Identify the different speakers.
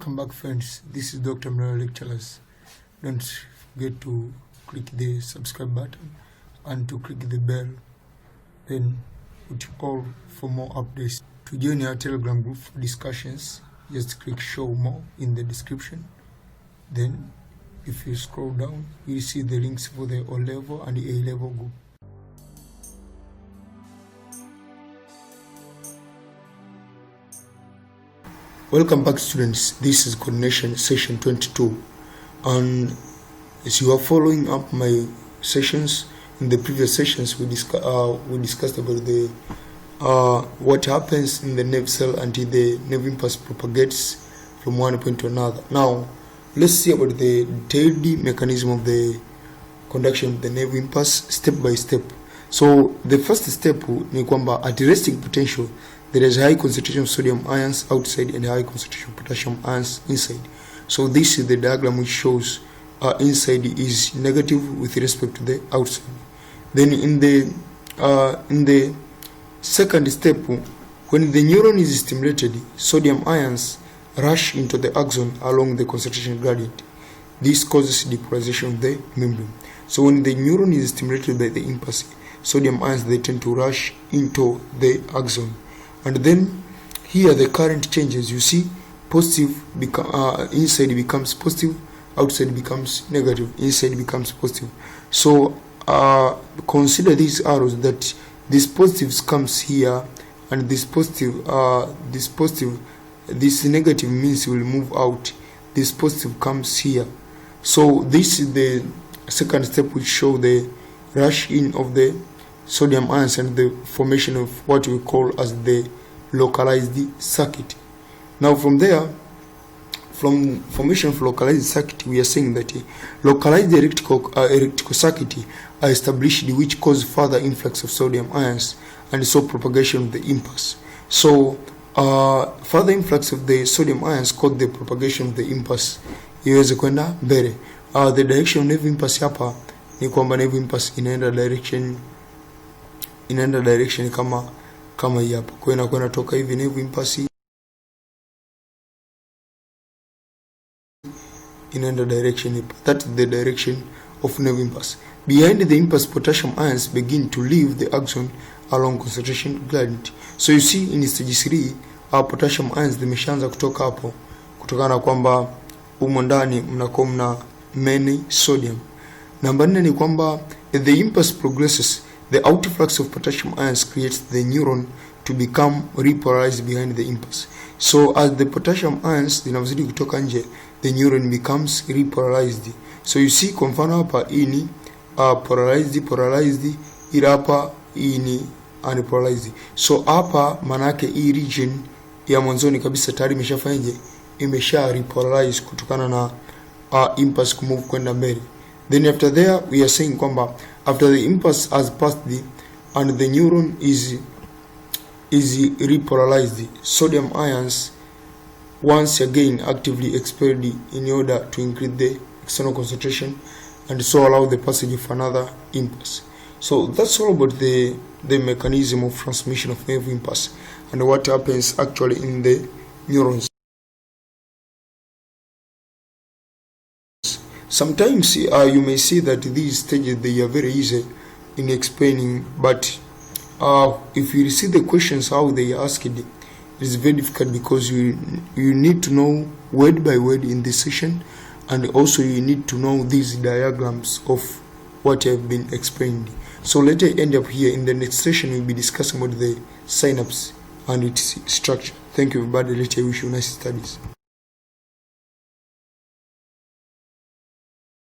Speaker 1: Welcome back, friends. This is Dr. Mreo Lecturers. Don't forget to click the subscribe button and to click the bell, then put all for more updates. To join our Telegram group for discussions, just click show more in the description. Then if you scroll down, you'll see the links for the O level and the A level group. Welcome back, students. This is coordination session 22, and as you are following up my sessions, in the previous sessions we discussed about the what happens in the nerve cell until the nerve impulse propagates from one point to another. Now let's see about the detailed mechanism of the conduction of the nerve impulse step by step. So the first step ni kwamba at resting potential there is high concentration of sodium ions outside and high concentration of potassium ions inside. So this is the diagram which shows inside is negative with respect to the outside. Then in the second step, when the neuron is stimulated, sodium ions rush into the axon along the concentration gradient. This causes depolarization of the membrane. So when the neuron is stimulated by the impulse, sodium ions, they tend to rush into the axon. And then here the current changes. You see, positive inside becomes positive, outside becomes negative, inside becomes positive. So consider these arrows that this positive comes here, and this negative means will move out. This positive comes here. So this is the second step, which show the rush in of the sodium ions and the formation of what we call as the localized circuit. Now from there, from formation of localized circuit, we are saying that localized electrical circuit are established which cause further influx of sodium ions and so propagation of the impulse. So further influx of the sodium ions cause the propagation of the impulse iweze kwenda mbele. The direction of nerve impulse hapa ni kwamba nerve impulse inaenda direction kama hii hapa. Kwa hiyo inatoka hivi nerve impulse inaenda direction hapa. That is the direction of nerve impulse. Behind the impulse, potassium ions begin to leave the axon along concentration gradient. So you see in stage 3 potassium ions zimeshaanza kutoka hapo, kutokana na kwamba humo ndani mnakuwa mna many sodium. Namba 4 ni kwamba the impulse progresses, the outflux of potassium ions creates the neuron to become repolarized behind the impulse. So as the potassium ions zinazidi kutoka nje, the neuron becomes repolarized. So you see, kwa mfano hapa hii ni polarized, ila hapa hii ni unpolarized. So hapa manake hii region ya mwanzoni kabisa tayari imeshafanyaje, imesha repolarize kutokana na impulse kumove kwenda mbele. Then after there we are saying kwamba after the impulse has passed and the neuron is repolarized, sodium ions once again actively expelled in order to increase the external concentration and so allow the passage of another impulse. So that's all about the mechanism of transmission of nerve impulse and what happens actually in the neurons. Sometimes you may see that these stages, they are very easy in explaining, but if you see the questions how they asked it is very difficult, because you need to know word by word in this session, and also you need to know these diagrams of what have been explained. So let us end up here. In the next session we'll be discussing about the synapse and its structure. Thank you everybody. Let I wish you nice studies.